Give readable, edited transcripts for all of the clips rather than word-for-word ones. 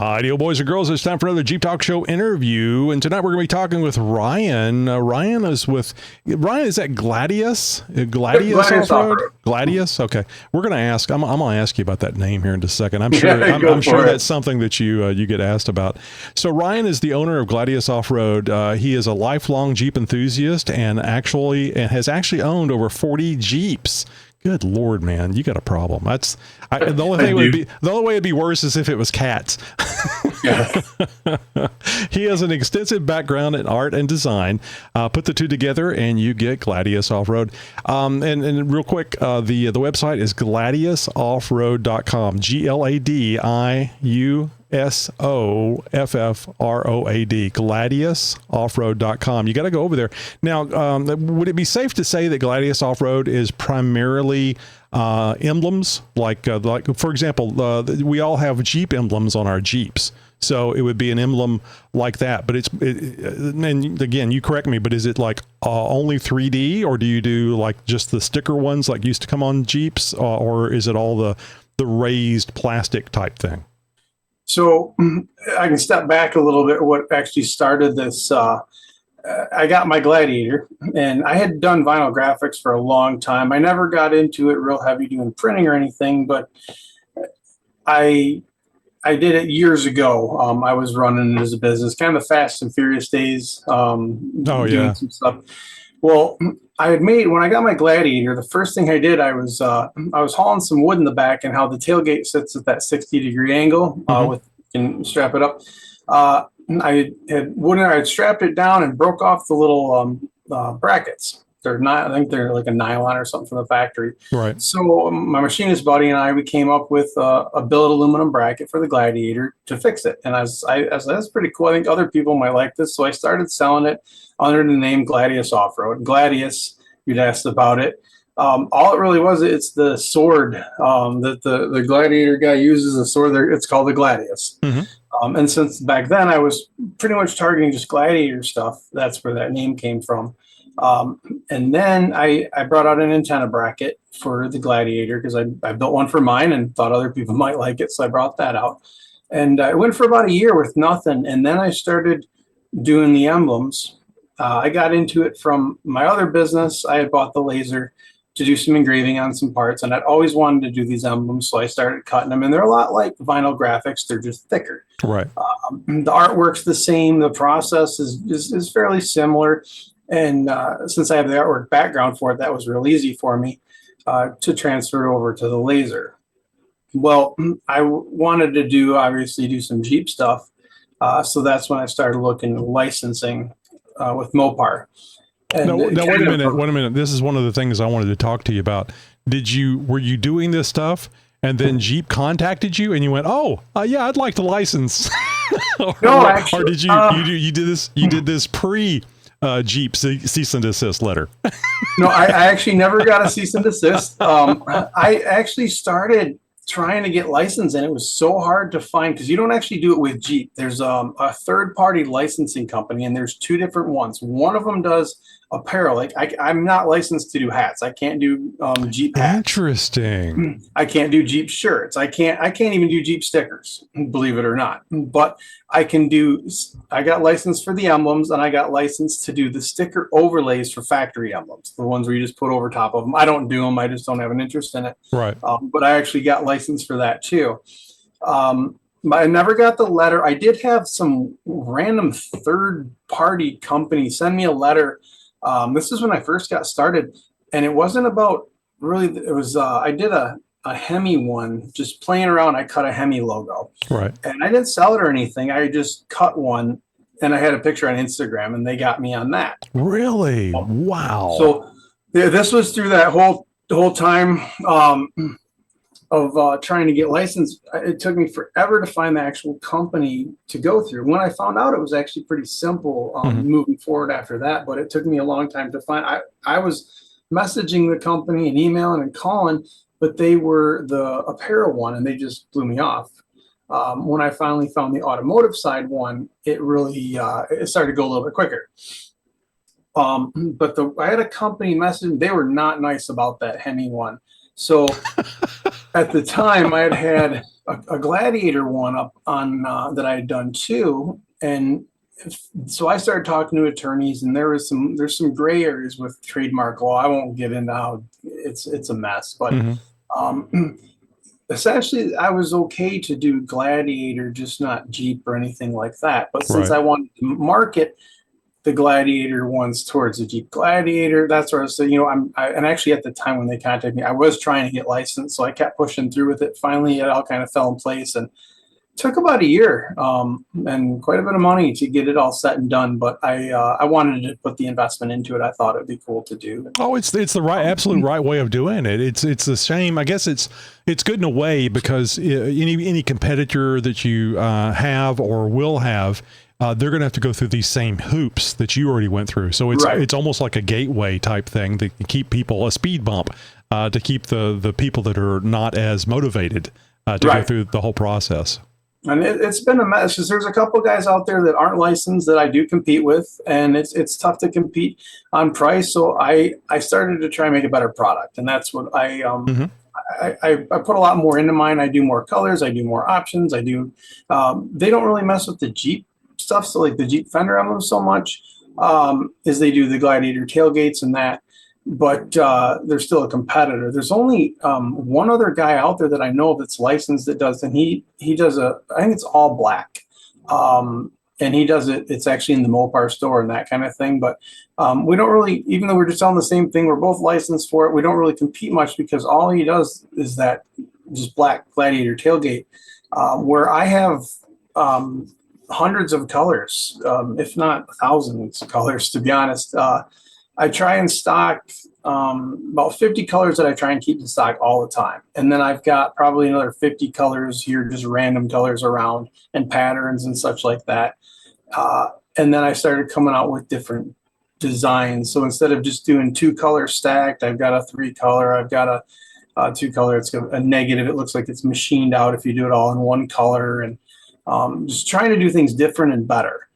Ideal boys and girls, it's time for another Jeep Talk Show interview. And tonight we're going to be talking with Ryan. Ryan is that Gladius? Gladius Off-Road? Gladius? Okay. We're going to ask, I'm going to ask you about that name here in just a second. I'm sure, I'm sure that's something that you get asked about. So Ryan is the owner of Gladius Off-Road. He is a lifelong Jeep enthusiast and has actually owned over 40 Jeeps. Good Lord, man, you got a problem. The only way it'd be worse is if it was cats. He has an extensive background in art and design. Put the two together and you get Gladius Off-Road. And real quick, the website is gladiusoffroad.com. GLADIUSOFFROAD, gladiusoffroad.com. You got to go over there. Now, would it be safe to say that Gladius Off-Road is primarily emblems? Like for example, we all have Jeep emblems on our Jeeps. So it would be an emblem like that. But and again, you correct me, but is it like only 3D, or do you do like just the sticker ones like used to come on Jeeps, or is it all the raised plastic type thing? So I can step back a little bit. What actually started this, I got my Gladiator, and I had done vinyl graphics for a long time. I never got into it real heavy doing printing or anything, but I did it years ago. I was running it as a business, kind of the Fast and Furious days. Doing some stuff. Well, I had made, when I got my Gladiator, the first thing I did, I was hauling some wood in the back, and how the tailgate sits at that 60-degree angle with, you can strap it up. I had strapped it down and broke off the little brackets. They're not, I think they're like a nylon or something from the factory. Right. So my machinist buddy and I, we came up with a billet aluminum bracket for the Gladiator to fix it. And I was like, that's pretty cool. I think other people might like this. So I started selling it under the name Gladius Off-Road. Gladius, you'd asked about it. All it really was, it's the sword that the Gladiator guy uses, a sword there. It's called the Gladius. Mm-hmm. And since back then I was pretty much targeting just Gladiator stuff, that's where that name came from. And then I brought out an antenna bracket for the Gladiator because I built one for mine and thought other people might like it. So I brought that out, and I went for about a year with nothing. And then I started doing the emblems. I got into it from my other business. I had bought the laser to do some engraving on some parts, and I'd always wanted to do these emblems. So I started cutting them, and they're a lot like vinyl graphics. They're just thicker. Right. The artwork's the same. The process is fairly similar. And since I have the artwork background for it, that was real easy for me to transfer it over to the laser. Well, I wanted to do some Jeep stuff. So that's when I started looking at licensing with Mopar. Now, wait a minute. This is one of the things I wanted to talk to you about. Were you doing this stuff and then Jeep contacted you and you went, yeah, I'd like to license? Or did you did this pre Jeep cease and desist letter? No, I actually never got a cease and desist. I actually started trying to get licensed, and it was so hard to find because you don't actually do it with Jeep. There's a third-party licensing company, and there's two different ones. One of them does apparel. Like I'm not licensed to do hats. I can't do Jeep hats. Interesting. I can't do Jeep shirts. I can't even do Jeep stickers, believe it or not. But I got licensed for the emblems, and I got licensed to do the sticker overlays for factory emblems, the ones where you just put over top of them. I don't do them. I just don't have an interest in it. Right. But I actually got licensed for that too. I never got the letter. I did have some random third-party company send me a letter. This is when I first got started, and it wasn't about really. It was I did a Hemi one, just playing around. I cut a Hemi logo, right? And I didn't sell it or anything. I just cut one, and I had a picture on Instagram, and they got me on that. Really? Wow. So this was through that whole time of trying to get licensed. It took me forever to find the actual company to go through. When I found out, it was actually pretty simple moving forward after that, but it took me a long time to find. I was messaging the company and emailing and calling, but they were the apparel one, and they just blew me off. When I finally found the automotive side one, it really it started to go a little bit quicker. But I had a company message. They were not nice about that Hemi one. So at the time I had a Gladiator one up on that I had done too, and so I started talking to attorneys, and there's some gray areas with trademark law. I won't get into how it's a mess, but um, essentially I was okay to do Gladiator, just not Jeep or anything like that. But since Right. I wanted to market the Gladiator ones towards the Jeep Gladiator, that's where I said, and actually at the time when they contacted me, I was trying to get licensed, so I kept pushing through with it. Finally, it all kind of fell in place, and took about a year and quite a bit of money to get it all set and done. But I wanted to put the investment into it. I thought it'd be cool to do. Oh, it's the right, absolute right way of doing it. It's a shame. I guess it's good in a way because any competitor that you have or will have, they're going to have to go through these same hoops that you already went through. So it's almost like a gateway type thing that can keep people, a speed bump, to keep the people that are not as motivated to go through the whole process. And it's been a mess. There's a couple guys out there that aren't licensed that I do compete with, and it's tough to compete on price. So I started to try and make a better product, and that's what I put a lot more into mine. I do more colors, I do more options. I do. They don't really mess with the Jeep stuff, so like the Jeep fender emblems so much as they do the Gladiator tailgates and that. But they're still a competitor. There's only one other guy out there that I know of that's licensed that does, and he does I think it's all black, and he does it. It's actually in the Mopar store and that kind of thing. But we don't really, even though we're just selling the same thing, we're both licensed for it. We don't really compete much because all he does is that just black Gladiator tailgate, where I have hundreds of colors, if not thousands of colors, to be honest. I try and stock about 50 colors that I try and keep in stock all the time. And then I've got probably another 50 colors here, just random colors around and patterns and such like that. And then I started coming out with different designs. So instead of just doing 2 colors stacked, I've got a 3 color, I've got a 2 color. It's a negative. It looks like it's machined out if you do it all in 1 color, and just trying to do things different and better.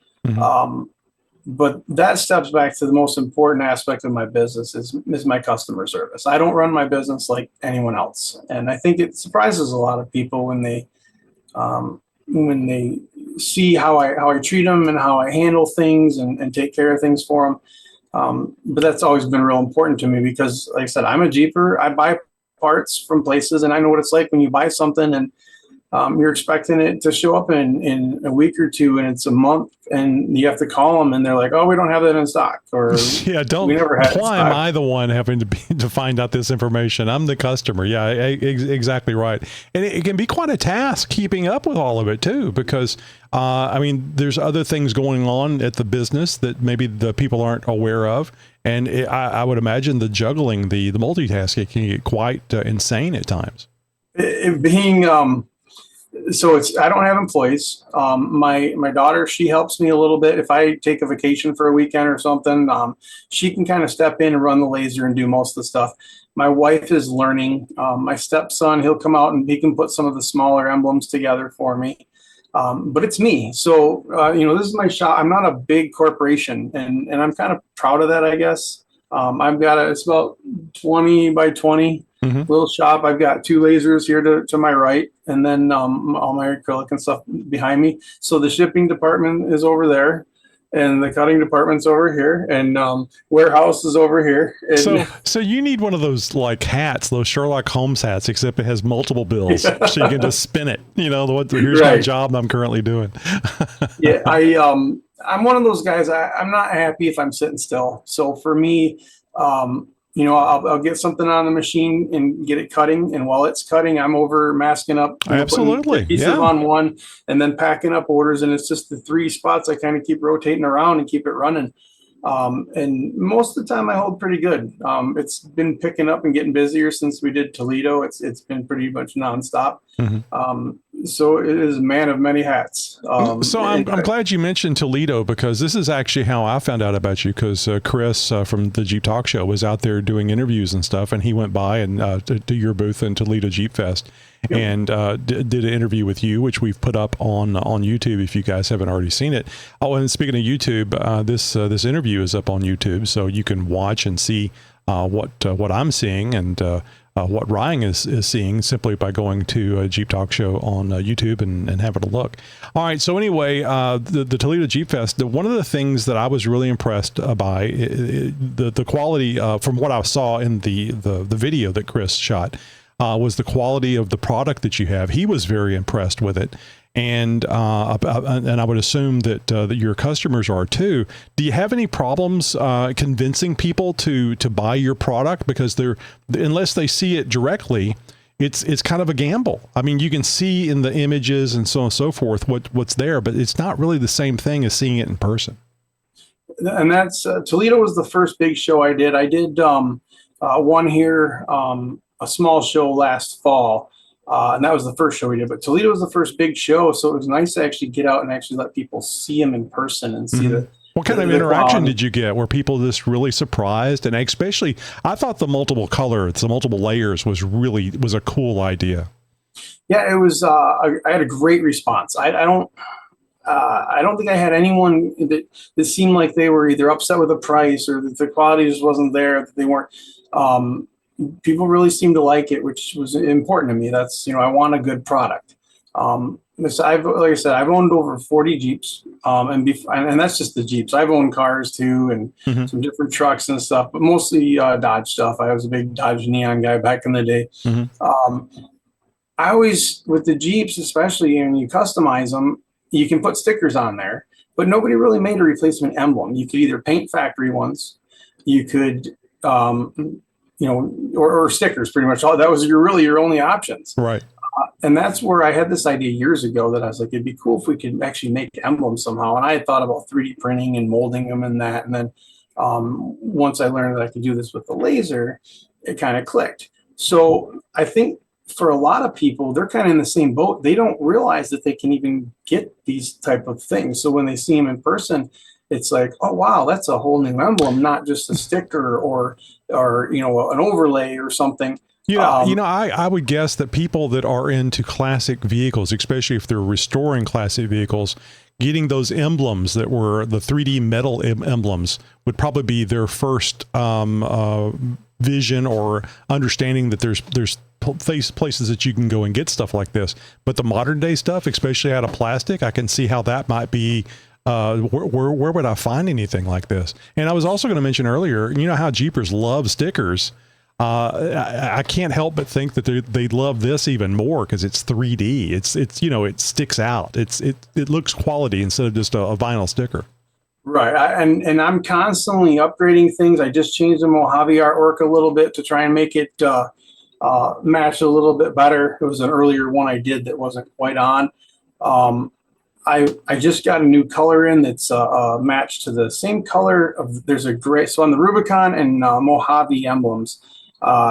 But that steps back to the most important aspect of my business is my customer service. I don't run my business like anyone else, and I think it surprises a lot of people when they see how I treat them and how I handle things and take care of things for them. But that's always been real important to me because, like I said, I'm a Jeeper. I buy parts from places, and I know what it's like when you buy something and you're expecting it to show up in a week or two, and it's a month, and you have to call them, and they're like, "Oh, we don't have that in stock," or "Yeah, don't." Why am I the one having to find out this information? I'm the customer. Yeah, exactly right. And it can be quite a task keeping up with all of it too, because I mean, there's other things going on at the business that maybe the people aren't aware of, and I would imagine the juggling, the multitasking can get quite insane at times. It being so I don't have employees. My daughter, she helps me a little bit. If I take a vacation for a weekend or something, she can kind of step in and run the laser and do most of the stuff. My wife is learning. My stepson, he'll come out and he can put some of the smaller emblems together for me. But it's me. So, this is my shop. I'm not a big corporation, and I'm kind of proud of that, I guess. I've got it's about 20 by 20 little shop. I've got 2 lasers here to my right, and then all my acrylic and stuff behind me. So the shipping department is over there, and the cutting department's over here, and warehouse is over here. And so you need one of those like hats, those Sherlock Holmes hats, except it has multiple bills, so you can just spin it. Here's my job I'm currently doing. Yeah, I'm one of those guys. I'm not happy if I'm sitting still. So for me, I'll get something on the machine and get it cutting. And while it's cutting, I'm over masking up. Absolutely. Pieces on one and then packing up orders. And it's just the 3 spots I kind of keep rotating around and keep it running. And most of the time I hold pretty good. It's been picking up and getting busier since we did Toledo. It's been pretty much nonstop. So it is a man of many hats. So I'm glad you mentioned Toledo, because this is actually how I found out about you, because Chris from the Jeep Talk Show was out there doing interviews and stuff, and he went by and to your booth in Toledo Jeep Fest. Yep. And did an interview with you, which we've put up on YouTube if you guys haven't already seen it. Oh, and speaking of YouTube, this interview is up on YouTube, so you can watch and see what I'm seeing, and what Ryan is seeing simply by going to a Jeep Talk Show on YouTube and having a look. All right. So anyway, the Toledo Jeep Fest, one of the things that I was really impressed by the quality from what I saw in the video that Chris shot was the quality of the product that you have. He was very impressed with it. And I would assume that your customers are too. Do you have any problems convincing people to buy your product, because unless they see it directly, it's kind of a gamble. I mean, you can see in the images and so on and so forth what's there, but it's not really the same thing as seeing it in person. And that's Toledo was the first big show I did. I did one here, a small show last fall. And that was the first show we did, but Toledo was the first big show. So it was nice to actually get out and actually let people see them in person and see what kind of interaction did you get? Were people just really surprised? And especially, I thought the multiple colors, the multiple layers was a cool idea. Yeah, it was, I had a great response. I don't think I had anyone that seemed like they were either upset with the price or that the quality just wasn't there, that they weren't, people really seem to like it, which was important to me. That's, I want a good product. Like I said, I've owned over 40 Jeeps, and that's just the Jeeps. I've owned cars too, and some different trucks and stuff, but mostly Dodge stuff. I was a big Dodge Neon guy back in the day. I always, with the Jeeps, especially when you customize them, you can put stickers on there, but nobody really made a replacement emblem. You could either paint factory ones, you could, or stickers, pretty much. That was your only options. Right. And that's where I had this idea years ago that I was like, it'd be cool if we could actually make emblems somehow. And I had thought about 3D printing and molding them and that. And then once I learned that I could do this with the laser, it kind of clicked. So I think for a lot of people, they're kind of in the same boat. They don't realize that they can even get these type of things. So when they see them in person, it's like, oh, wow, that's a whole new emblem, not just a sticker or an overlay or something. I would guess that people that are into classic vehicles, especially if they're restoring classic vehicles, getting those emblems that were the 3D metal emblems would probably be their first vision or understanding that there's places that you can go and get stuff like this. But the modern day stuff, especially out of plastic, I can see how that might be. Where would I find anything like this? And I was also going to mention earlier, how Jeepers love stickers. I can't help but think that they love this even more because it's 3D. It sticks out. It looks quality instead of just a vinyl sticker. Right. And I'm constantly upgrading things. I just changed the Mojave artwork a little bit to try and make it match a little bit better. It was an earlier one I did that wasn't quite on. I just got a new color in that's matched to the same color there's a gray. So on the Rubicon and Mojave emblems,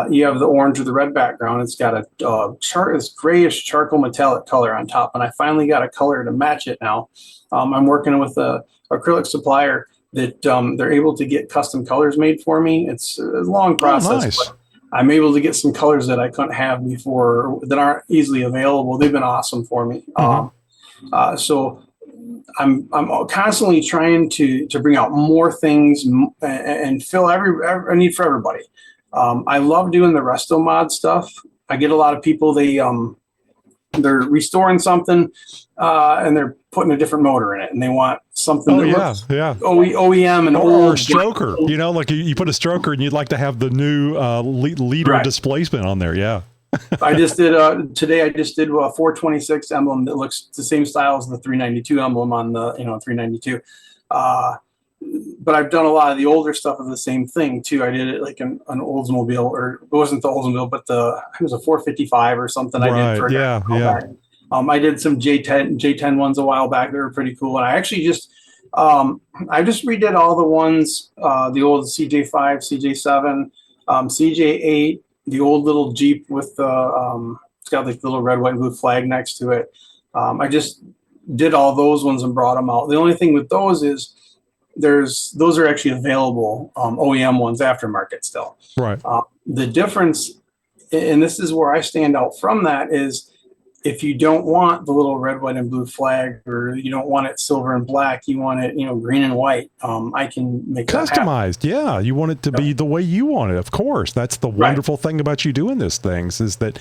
you have the orange or the red background. It's got this grayish charcoal metallic color on top, and I finally got a color to match it now. I'm working with a acrylic supplier that they're able to get custom colors made for me. It's a long process. Oh, nice. But I'm able to get some colors that I couldn't have before that aren't easily available. They've been awesome for me. So I'm constantly trying to bring out more things and fill every need for everybody. I love doing the resto mod stuff. I get a lot of people, they're restoring something and they're putting a different motor in it and they want something OEM and or a stroker, like you put a stroker and you'd like to have the new liter displacement on there. Yeah. I just did today. I just did a 426 emblem that looks the same style as the 392 emblem on the 392. But I've done a lot of the older stuff of the same thing too. I did it like an Oldsmobile, or it wasn't the Oldsmobile, but it was a 455 or something. Right. I did for back. I did some J10 ones a while back. They were pretty cool. And I actually just I just redid all the ones, the old CJ5, CJ7, CJ8, the old little Jeep with the it's got like the little red, white, and blue flag next to it. I just did all those ones and brought them out. The only thing with those is those are actually available OEM ones aftermarket still. Right. The difference, and this is where I stand out from that, is if you don't want the little red, white, and blue flag, or you don't want it silver and black, you want it, green and white, I can make that happen. Customized. Yeah. You want it to be the way you want it. Of course. That's the wonderful thing about you doing these things, is that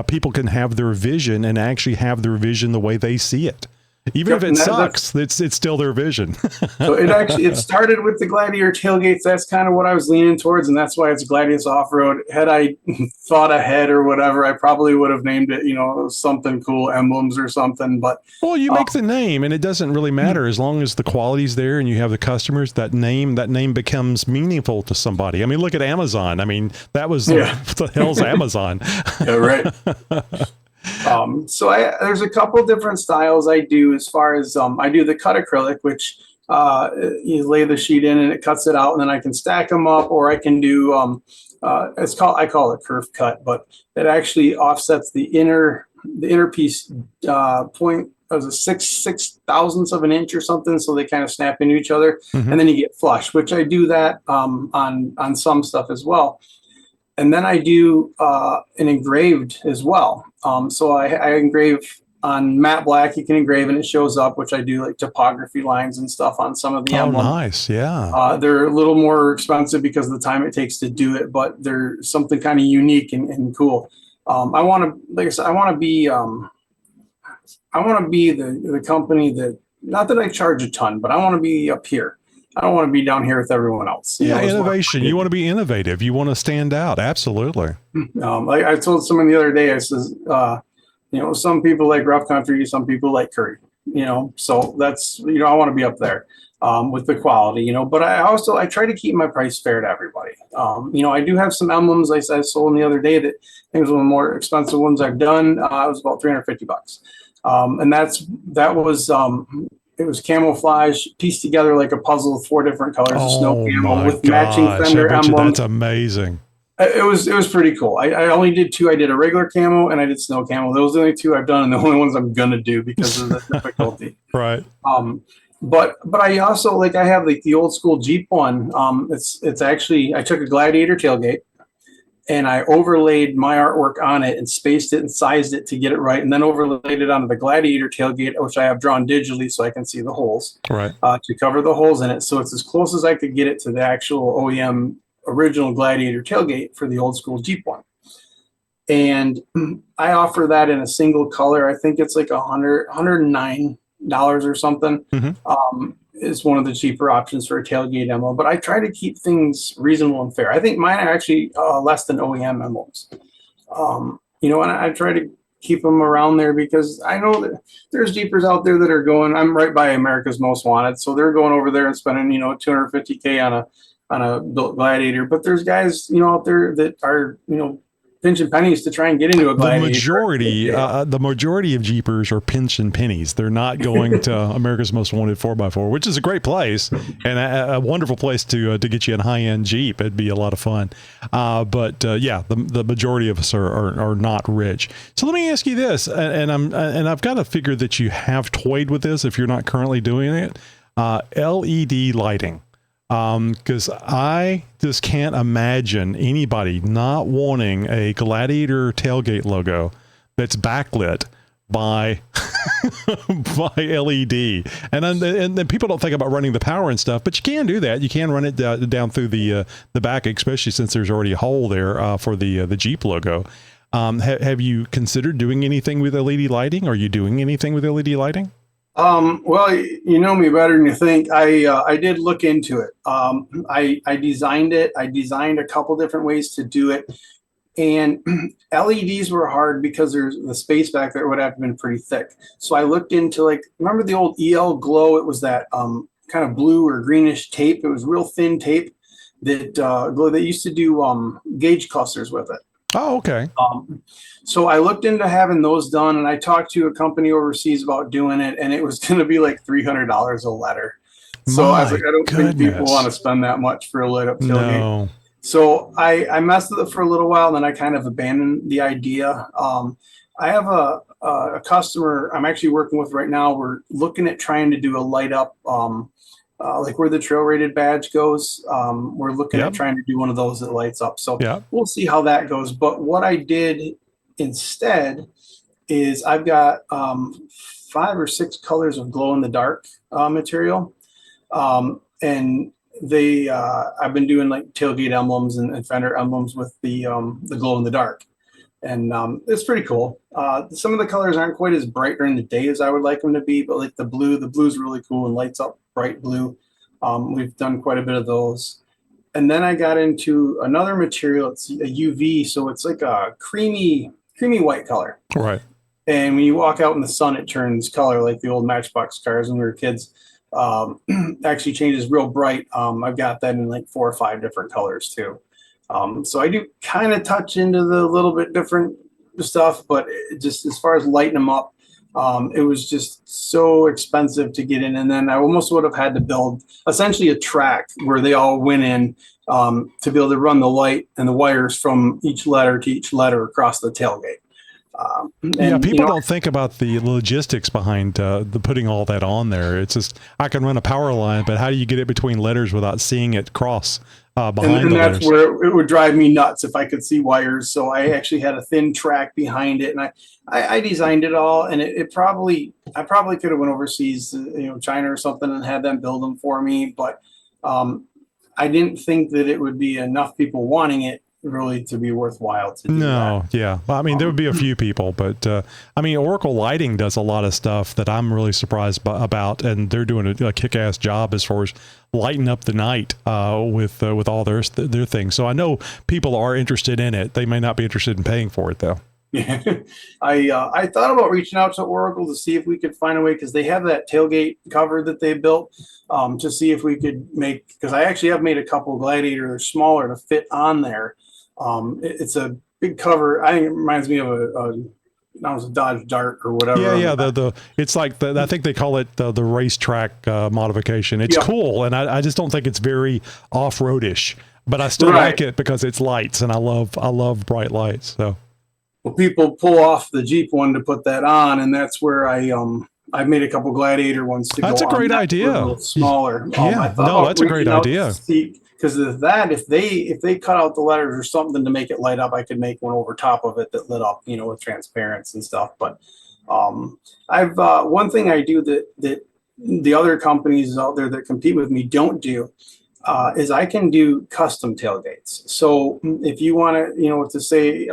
people can have their vision and actually have their vision the way they see it. Even if it sucks, it's still their vision. So it started with the Gladiator tailgates. That's kind of what I was leaning towards, and that's why it's Gladius Off-Road. Had I thought ahead or whatever, I probably would have named it, something cool, Emblems or something. But well, you make the name, and it doesn't really matter as long as the quality's there and you have the customers. That name becomes meaningful to somebody. I mean, look at Amazon. I mean, that was what the hell's Amazon? Yeah, right. So there's a couple different styles I do, as far as I do the cut acrylic, which you lay the sheet in and it cuts it out, and then I can stack them up, or I can do I call it curve cut, but it actually offsets the inner piece point as a six thousandths of an inch or something, so they kind of snap into each other, and then you get flush, which I do that on some stuff as well. And then I do an engraved as well. So I engrave on matte black. You can engrave and it shows up, which I do, like typography lines and stuff on some of the emblems. Nice, yeah. They're a little more expensive because of the time it takes to do it, but they're something kind of unique and cool. I want to, like I said, I want to be the company that, not that I charge a ton, but I want to be up here. I don't want to be down here with everyone else. Innovation. You want to be innovative. You want to stand out. Absolutely. Like I told someone the other day, I says, some people like rough country, some people like curry, so that's, I want to be up there with the quality, but I try to keep my price fair to everybody. I do have some emblems. I sold them the other day that I think was one of the more expensive ones I've done. It was about $350. And it was camouflage pieced together like a puzzle with 4 different colors of snow camo with matching fender emblems. That's amazing. It was pretty cool. I only did 2. I did a regular camo and I did snow camo. Those are the only 2 I've done, and the only ones I'm gonna do because of the difficulty. Right. But I also, like, I have like the old school Jeep one. It's actually, I took a Gladiator tailgate and I overlaid my artwork on it and spaced it and sized it to get it right, and then overlaid it onto the Gladiator tailgate, which I have drawn digitally so I can see the holes, to cover the holes in it. So it's as close as I could get it to the actual OEM original Gladiator tailgate for the old school Jeep one. And I offer that in a single color. I think it's like $109 or something. Is one of the cheaper options for a tailgate emblem, but I try to keep things reasonable and fair. I think mine are actually less than OEM emblems. And I try to keep them around there because I know that there's Jeepers out there that are going, I'm right by America's Most Wanted, so they're going over there and spending, $250K on a built Gladiator, but there's guys, out there that are, pinching pennies to try and get into a Gladiator. The majority of Jeepers are pinching pennies. They're not going to America's Most Wanted 4x4, which is a great place and a wonderful place to get you a high-end Jeep. It'd be a lot of fun. But the majority of us are not rich. So let me ask you this, and I've got to figure that you have toyed with this if you're not currently doing it. LED lighting. Because I just can't imagine anybody not wanting a Gladiator tailgate logo that's backlit by by LED. And then people don't think about running the power and stuff, but you can do that. You can run it down through the back, especially since there's already a hole there for the Jeep logo. Have you considered doing anything with LED lighting? Are you doing anything with LED lighting? Well, you know me better than you think. I did look into it. I designed it. I designed a couple different ways to do it, and LEDs were hard because there's the space back there would have been pretty thick. So I looked into, like, remember the old EL Glow? It was that kind of blue or greenish tape. It was real thin tape that they used to do gauge clusters with it. Oh, okay. So I looked into having those done, and I talked to a company overseas about doing it, and it was going to be like $300 a letter. So I was like, I don't think people want to spend that much for a lit up tailgate. No. So I messed with it for a little while, and then I kind of abandoned the idea. I have a customer I'm actually working with right now. We're looking at trying to do a light up, like where the trail rated badge goes. We're looking at trying to do one of those that lights up. So we'll see how that goes. But what I did instead is I've got 5 or 6 colors of glow in the dark material. And I've been doing like tailgate emblems and fender emblems with the glow in the dark. And it's pretty cool. Some of the colors aren't quite as bright during the day as I would like them to be, but like the blue's really cool and lights up bright blue. We've done quite a bit of those. And then I got into another material. It's a UV, so it's like a creamy white color. Right. And when you walk out in the sun, it turns color like the old Matchbox cars when we were kids. Actually changes real bright. I've got that in like 4 or 5 different colors too. So I do kind of touch into the little bit different stuff, but just as far as lighting them up, it was just so expensive to get in. And then I almost would have had to build essentially a track where they all went in to be able to run the light and the wires from each letter to each letter across the tailgate. People don't think about the logistics behind the putting all that on there. It's just, I can run a power line, but how do you get it between letters without seeing it cross behind the letters? And that's where it would drive me nuts if I could see wires. So I actually had a thin track behind it, and I designed it all. And I probably could have went overseas, China or something, and had them build them for me. But I didn't think that it would be enough people wanting it really to be worthwhile to do that. Yeah. Well, I mean, there would be a few people, but I mean, Oracle Lighting does a lot of stuff that I'm really surprised about, and they're doing a kick-ass job as far as lighting up the night with all their things. So I know people are interested in it. They may not be interested in paying for it though. Yeah, I thought about reaching out to Oracle to see if we could find a way, because they have that tailgate cover that they built, to see if we could make, because I actually have made a couple Gladiator, they're smaller to fit on there. It's a big cover. I think it reminds me of a Dodge Dart or whatever. Yeah. It's like I think they call it the racetrack modification. It's cool, and I just don't think it's very off-roadish, but I still like it because it's lights, and I love bright lights. So, well, people pull off the Jeep one to put that on, and that's where I've made a couple Gladiator ones to that's go a great on. idea. A little smaller. That's a great idea. Because if they cut out the letters or something to make it light up, I could make one over top of it that lit up, with transparency and stuff. But I've one thing I do that the other companies out there that compete with me don't do is I can do custom tailgates. So if you want to say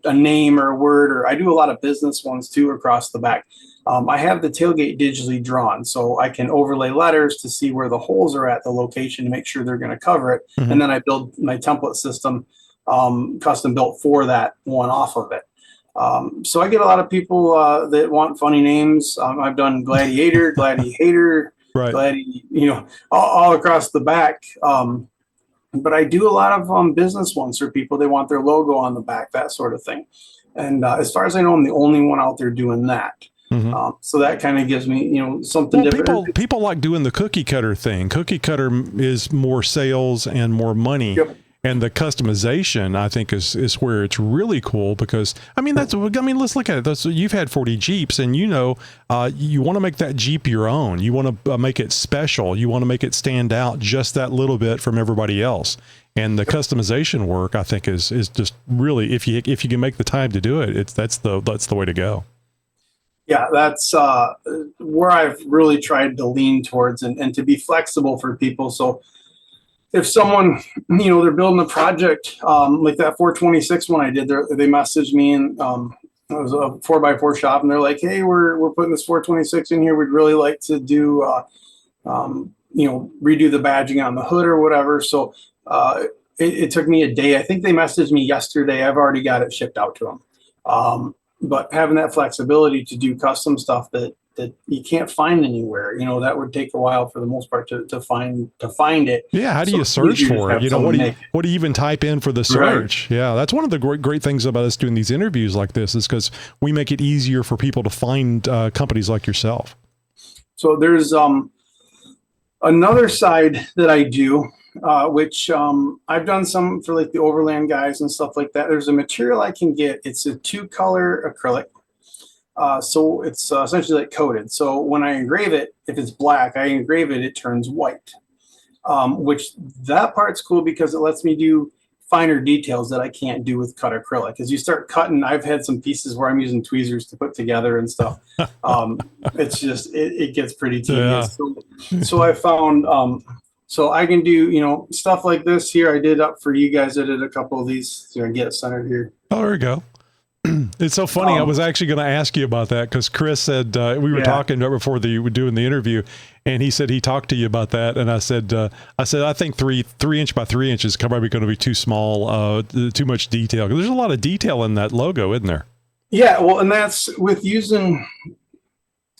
a name or a word, or I do a lot of business ones too across the back. I have the tailgate digitally drawn, so I can overlay letters to see where the holes are at the location to make sure they're going to cover it. Mm-hmm. And then I build my template system, custom built for that one off of it. So I get a lot of people that want funny names. I've done Gladiator, Gladiator, right. All across the back. But I do a lot of business ones for people. They want their logo on the back, that sort of thing. And as far as I know, I'm the only one out there doing that. Mm-hmm. So that kind of gives me, something different. People like doing the cookie cutter thing. Cookie cutter is more sales and more money. Yep. And the customization, I think, is where it's really cool, because let's look at it. You've had 40 Jeeps, and you want to make that Jeep your own. You want to make it special. You want to make it stand out just that little bit from everybody else. And the customization work, I think, is just really, if you can make the time to do it, that's the way to go. Yeah, that's where I've really tried to lean towards and to be flexible for people. So if someone, they're building a project like that 426 one I did, they messaged me, and it was a 4x4 shop, and they're like, "Hey, we're putting this 426 in here. We'd really like to do, redo the badging on the hood or whatever." So it took me a day. I think they messaged me yesterday. I've already got it shipped out to them. But having that flexibility to do custom stuff that you can't find anywhere, that would take a while for the most part to find it. Yeah, how do you search for it? What do you even type in for the search? Right. Yeah, that's one of the great things about us doing these interviews like this, is because we make it easier for people to find companies like yourself. So there's another side that I do, which I've done some for like the overland guys and stuff like that. There's a material I can get. It's a 2-color acrylic. So it's essentially like coated. So when I engrave it, if it's black, I engrave it, it turns white, which that part's cool because it lets me do finer details that I can't do with cut acrylic. As you start cutting, I've had some pieces where I'm using tweezers to put together and stuff. It's just, it gets pretty tedious. Yeah. So I found, so I can do, stuff like this here. I did up for you guys. I did a couple of these to get it centered here. Oh, there we go. It's so funny. I was actually going to ask you about that because Chris said we were talking right before you were doing the interview, and he said he talked to you about that. And I said I think 3 inch by 3 inches is probably going to be too small, too much detail. There's a lot of detail in that logo, isn't there? Yeah, well, and that's with using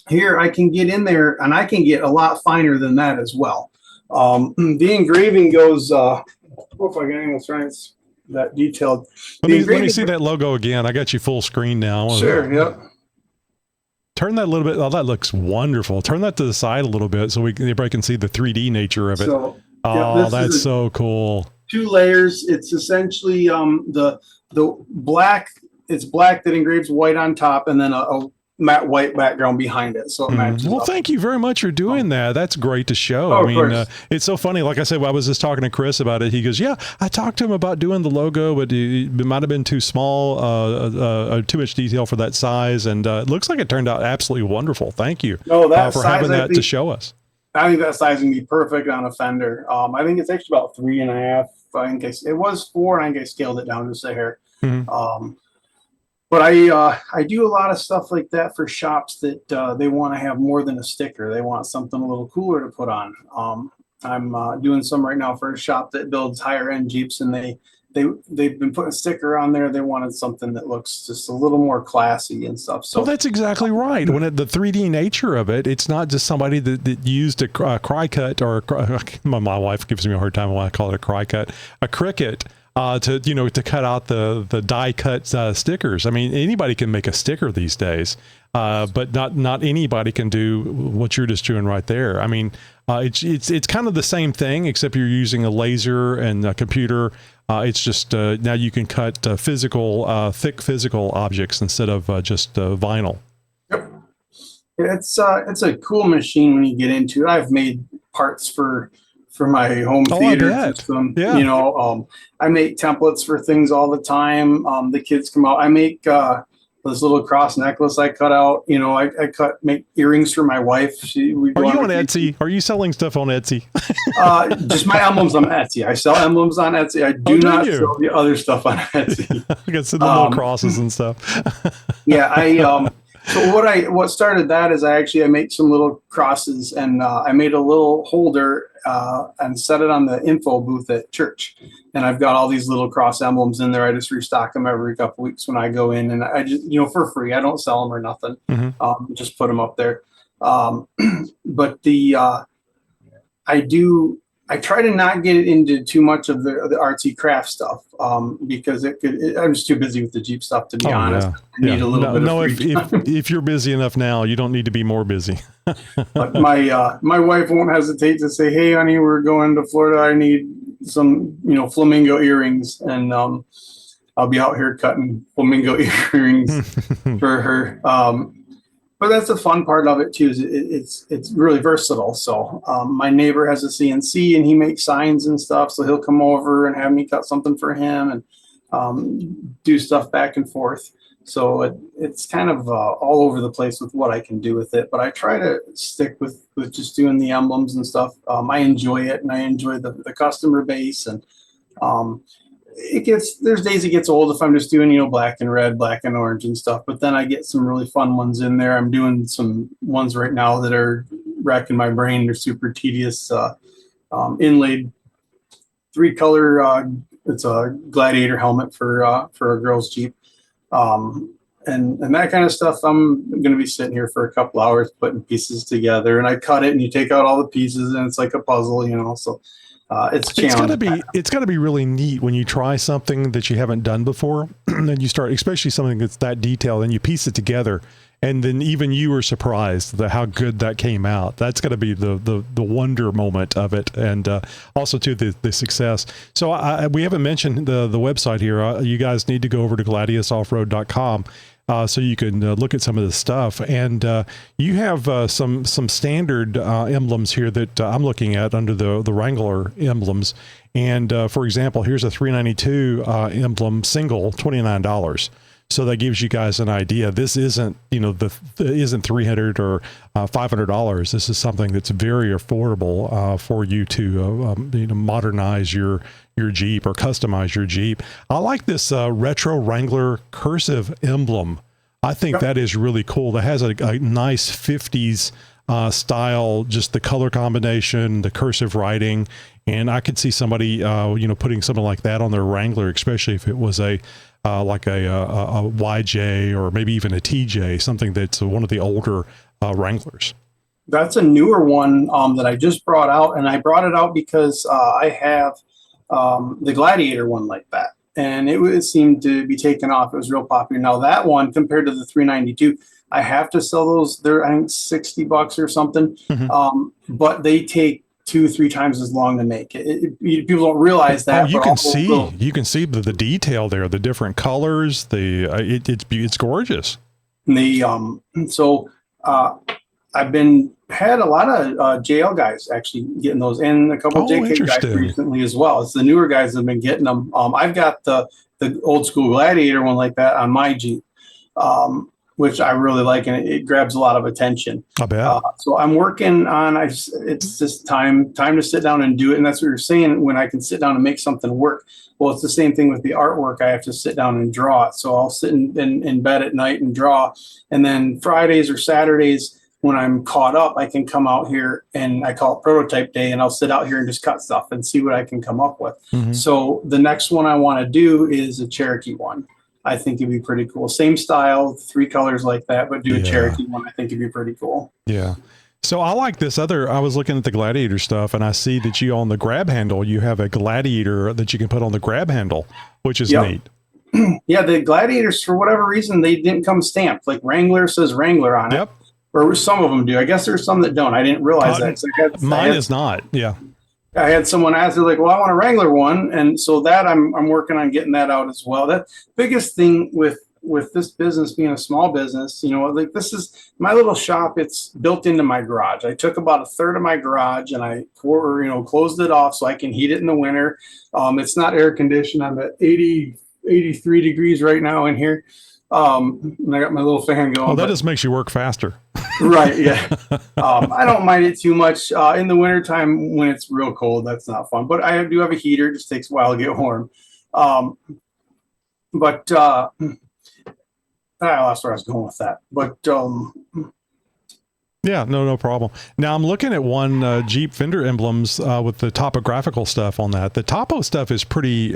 here. I can get in there, and I can get a lot finer than that as well. The engraving goes. If I can angle strengths. That detailed. Let me see that logo again. I got you full screen now. Sure. Yep. Turn that a little bit. Oh, that looks wonderful. Turn that to the side a little bit so everybody can see the 3D nature of it. So, that's so cool. 2 layers. It's essentially the black. It's black that engraves white on top, and then a matte white background behind it. So it matches. Well, thank you very much for doing that. That's great to show. Oh, I mean, it's so funny. Like I said, I was just talking to Chris about it. He goes, yeah, I talked to him about doing the logo, but it might have been too small, too much detail for that size. And it looks like it turned out absolutely wonderful. Thank you for having that to show us. I think that size can be perfect on a fender. I think it's actually about 3.5. I think it was 4, and I think I scaled it down just a hair. But I do a lot of stuff like that for shops that they want to have more than a sticker. They want something a little cooler to put on. I'm doing some right now for a shop that builds higher end Jeeps, and they've been putting a sticker on there. They wanted something that looks just a little more classy and stuff. So that's exactly right. When the 3D nature of it, it's not just somebody that used a cry cut or my wife gives me a hard time when I call it a cry cut, a Cricut. To cut out the die cut stickers. I mean, anybody can make a sticker these days, but not anybody can do what you're just doing right there. I mean, it's kind of the same thing, except you're using a laser and a computer. It's just now you can cut thick physical objects instead of just vinyl. Yep, it's a cool machine when you get into it. I've made parts for my home theater system. Yeah. I make templates for things all the time. The kids come out. I make this little cross necklace I cut out. I make earrings for my wife. Are you on Etsy? Are you selling stuff on Etsy? Just my emblems on Etsy. I sell emblems on Etsy. I do not sell the other stuff on Etsy. I got some little crosses and stuff. Yeah, so what started that is I make some little crosses, and I made a little holder and set it on the info booth at church. And I've got all these little cross emblems in there. I just restock them every couple weeks when I go in, and I just for free. I don't sell them or nothing. Just put them up there. But I try to not get into too much of the artsy craft stuff because I'm just too busy with the Jeep stuff, to be honest. Yeah. I need a little bit of free time. If you're busy enough now, you don't need to be more busy. But my wife won't hesitate to say, "Hey, honey, we're going to Florida. I need some, flamingo earrings," and I'll be out here cutting flamingo earrings for her. But that's the fun part of it too. Is it's really versatile. So my neighbor has a CNC and he makes signs and stuff. So he'll come over and have me cut something for him and do stuff back and forth. So it's kind of all over the place with what I can do with it. But I try to stick with just doing the emblems and stuff. I enjoy it, and I enjoy the customer base. And there's days it gets old if I'm just doing, black and red, black and orange and stuff, but then I get some really fun ones in there. I'm doing some ones right now that are racking my brain. They're super tedious, inlaid 3-color, it's a Gladiator helmet for a girl's Jeep. And that kind of stuff. I'm going to be sitting here for a couple hours putting pieces together, and I cut it and you take out all the pieces and it's like a puzzle, so it's challenging. It's gotta be really neat when you try something that you haven't done before and you start, especially something that's that detailed, and you piece it together, and then even you were surprised how good that came out. That's got to be the wonder moment of it, and also too the success. So we haven't mentioned the website here. You guys need to go over to gladiusoffroad.com. so you can look at some of this stuff. And you have some standard emblems here that I'm looking at under the Wrangler emblems. And for example, here's a 392 emblem single, $29. So that gives you guys an idea. This isn't, isn't $300 or $500. This is something that's very affordable for you to modernize your Jeep or customize your Jeep. I like this retro Wrangler cursive emblem. I think that is really cool. That has a nice 50s style, just the color combination, the cursive writing. And I could see somebody, putting something like that on their Wrangler, especially if it was like a YJ or maybe even a TJ, something that's one of the older Wranglers. That's a newer one that I just brought out, and I brought it out because I have the Gladiator one like that, and it seemed to be taken off. It was real popular. Now that one compared to the 392, I have to sell those. They're I think $60 or something, but they take 2-3 times as long to make. People don't realize that. Oh, you can see the detail there, the different colors. It's gorgeous. I've had a lot of JL guys actually getting those, and a couple of JK guys recently as well. It's the newer guys that have been getting them. I've got the old school Gladiator one like that on my Jeep, which I really like, and it grabs a lot of attention. I bet. So I'm working on. It's just time to sit down and do it, and that's what you're saying. When I can sit down and make something work. Well, it's the same thing with the artwork. I have to sit down and draw it. So I'll sit in bed at night and draw, and then Fridays or Saturdays when I'm caught up, I can come out here, and I call it prototype day, and I'll sit out here and just cut stuff and see what I can come up with. So the next one I want to do is a Cherokee one. I think it'd be pretty cool. Same style, 3 colors like that, but do a Cherokee one. I think it'd be pretty cool. Yeah. So I like this I was looking at the Gladiator stuff, and I see that you on the grab handle, you have a Gladiator that you can put on the grab handle, which is neat. Yeah, the Gladiators, for whatever reason, they didn't come stamped. Like Wrangler says Wrangler on it. Or some of them do. I guess there's some that don't. I didn't realize that. Mine is not. Yeah. I had someone ask, they're like, well, I want a Wrangler one. And so that I'm working on getting that out as well. That biggest thing with this business being a small business, like this is my little shop. It's built into my garage. I took about 1/3 of my garage and I closed it off so I can heat it in the winter. It's not air conditioned. I'm at 83 degrees right now in here. And I got my little fan going. Well, that just makes you work faster. Right. Yeah. I don't mind it too much. In the wintertime when it's real cold, that's not fun. But I do have a heater. It just takes a while to get warm. I lost where I was going with that. But yeah, no problem. Now I'm looking at one Jeep fender emblems with the topographical stuff on that. The topo stuff is pretty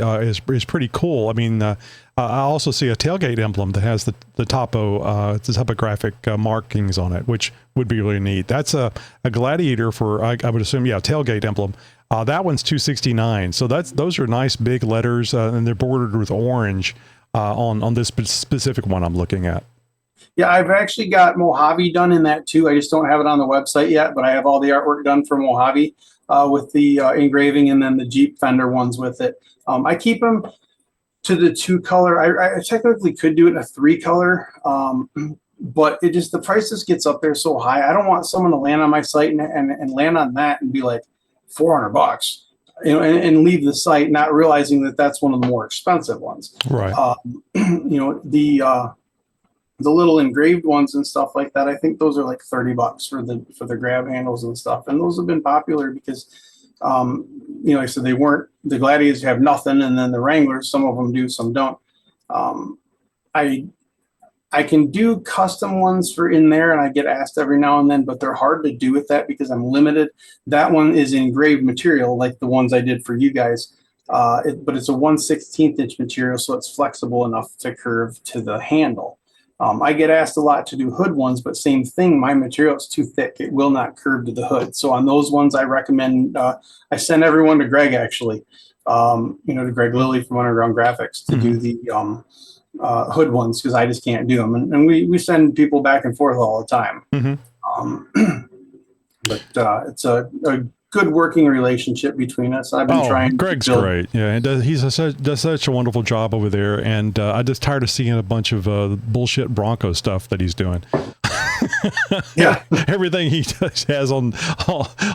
cool. I mean, I also see a tailgate emblem that has the topographic markings on it, which would be really neat. That's a Gladiator for I would assume, tailgate emblem. That one's $269. So those are nice big letters, and they're bordered with orange on this specific one I'm looking at. Yeah, I've actually got Mojave done in that too. I just don't have it on the website yet, but I have all the artwork done for Mojave with the engraving, and then the Jeep fender ones with it. I keep them to the 2-color. I technically could do it in a 3-color, but the price just gets up there so high. I don't want someone to land on my site and land on that and be like $400, and leave the site not realizing that that's one of the more expensive ones. Right. The little engraved ones and stuff like that, I think those are like $30 for the grab handles and stuff. And those have been popular because, I said they weren't, the Gladiators have nothing. And then the Wranglers, some of them do, some don't. I can do custom ones for in there, and I get asked every now and then, but they're hard to do with that because I'm limited. That one is engraved material, like the ones I did for you guys. But it's a 1/16 inch material, so it's flexible enough to curve to the handle. I get asked a lot to do hood ones, but same thing, my material is too thick. It will not curve to the hood. So on those ones, I recommend, I send everyone to Greg, actually, to Greg Lilly from Underground Graphics to do the hood ones, because I just can't do them. And we send people back and forth all the time. But it's a good working relationship between us. I've been trying. Greg's great. Yeah, and does such a wonderful job over there. And I just tired of seeing a bunch of bullshit Bronco stuff that he's doing. Yeah, everything he has on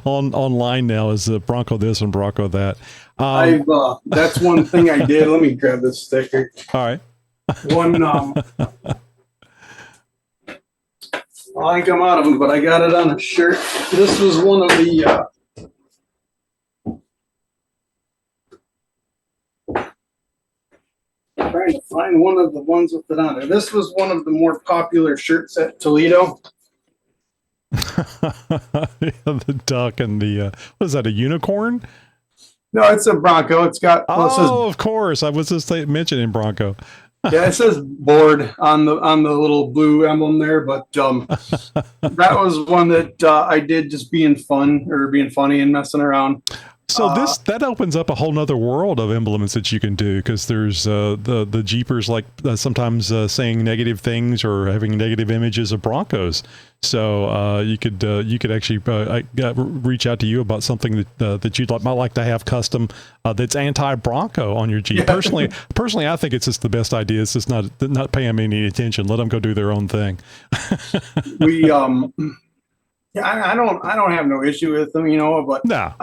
online now is Bronco this and Bronco that. That's one thing I did. Let me grab this sticker. All right. I think I'm out of them, but I got it on a shirt. This was one of the. Trying to find one of the ones with it on there. This was one of the more popular shirts at Toledo. The duck and the what is that, a unicorn? No, it's a Bronco. It's got of course. I was just mentioning Bronco. Yeah, it says board on the little blue emblem there, but that was one that I did just being funny and messing around. So that opens up a whole nother world of emblems that you can do, because there's the Jeepers like sometimes saying negative things or having negative images of Broncos. So you could actually reach out to you about something that you'd might like to have custom that's anti-Bronco on your Jeep. Yeah. Personally, I think it's just the best idea. It's just not paying them any attention. Let them go do their own thing. Yeah, I don't have no issue with them, but no.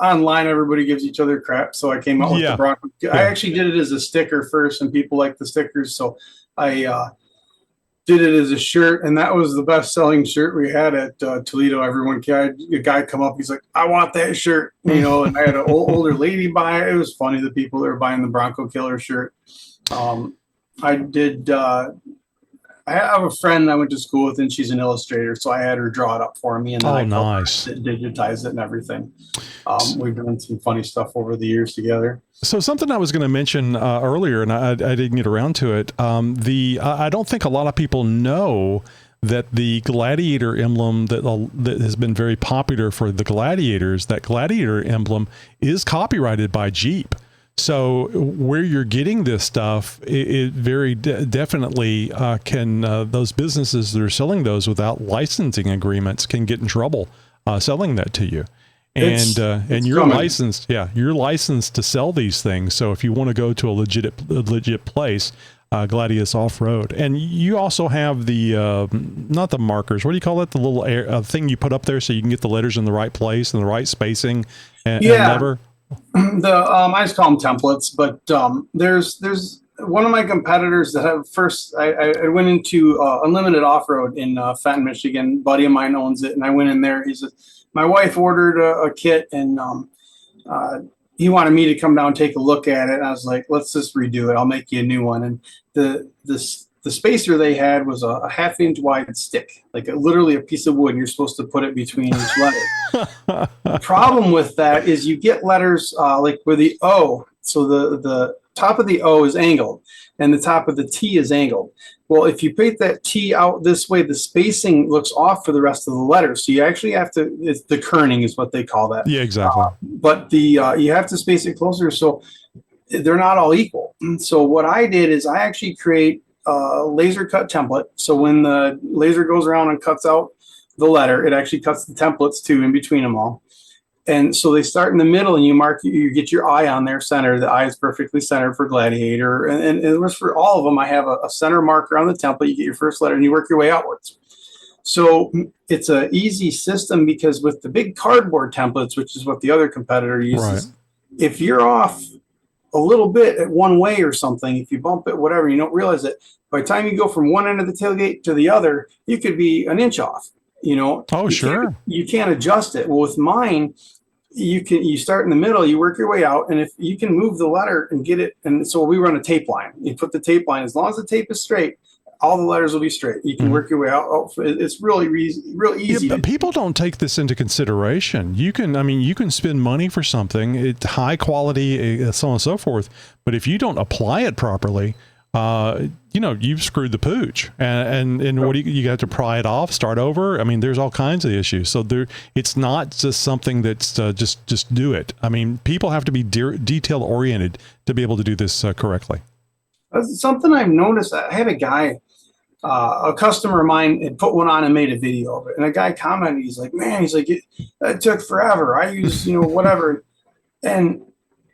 Online everybody gives each other crap, so I came out with the Bronco. Yeah. I actually did it as a sticker first, and people like the stickers, so I did it as a shirt, and that was the best selling shirt we had at Toledo. Everyone, a guy come up, he's like, I want that shirt, and I had an older lady buy it. It was funny, the people that were buying the Bronco Killer shirt. I did. I have a friend I went to school with, and she's an illustrator, so I had her draw it up for me, and then nice. Digitize it and everything. We've done some funny stuff over the years together. So something I was going to mention earlier, and I didn't get around to it. I don't think a lot of people know that the Gladiator emblem that has been very popular for the Gladiators, that Gladiator emblem is copyrighted by Jeep. So where you're getting this stuff, it very definitely can, those businesses that are selling those without licensing agreements can get in trouble selling that to you. And you're licensed. Yeah, you're licensed to sell these things. So if you want to go to a legit place, Gladius Off-Road. And you also have the, not the markers, what do you call it? The little thing you put up there so you can get the letters in the right place and the right spacing and lever. I just call them templates, but there's one of my competitors that have first. I went into Unlimited Off-Road in Fenton, Michigan. A buddy of mine owns it, and I went in there. My wife ordered a kit, and he wanted me to come down and take a look at it. And I was like, let's just redo it. I'll make you a new one. And the spacer they had was a 1/2 inch wide stick, like literally a piece of wood, and you're supposed to put it between each letter. The problem with that is you get letters like where the O, so the top of the O is angled and the top of the T is angled. Well, if you paint that T out this way, the spacing looks off for the rest of the letters. So you actually have to, the kerning is what they call that. Yeah, exactly. But you have to space it closer, so they're not all equal. So what I did is I actually create laser cut template. So when the laser goes around and cuts out the letter, it actually cuts the templates too in between them all. And so they start in the middle, and you get your eye on their center. The eye is perfectly centered for Gladiator. And it was for all of them. I have a center marker on the template. You get your first letter and you work your way outwards. So it's an easy system, because with the big cardboard templates, which is what the other competitor uses, if you're off a little bit at one way or something, if you bump it, whatever, you don't realize it. By the time you go from one end of the tailgate to the other, you could be an inch off, Oh, sure. You can't adjust it. Well, with mine, you start in the middle, you work your way out, and if you can move the letter and get it, and so we run a tape line. You put the tape line, as long as the tape is straight, all the letters will be straight. You can work your way out. It's real easy. Yeah, but people don't take this into consideration. You can spend money for something, it's high quality, so on and so forth. But if you don't apply it properly, you've screwed the pooch, and what do you got to pry it off, start over? I mean, there's all kinds of issues. So it's not just something that's just do it. I mean, people have to be detail oriented to be able to do this correctly. That's something I've noticed. I had a guy a customer of mine had put one on and made a video of it. And a guy commented, he's like, man, he's like, it took forever. I use, whatever. And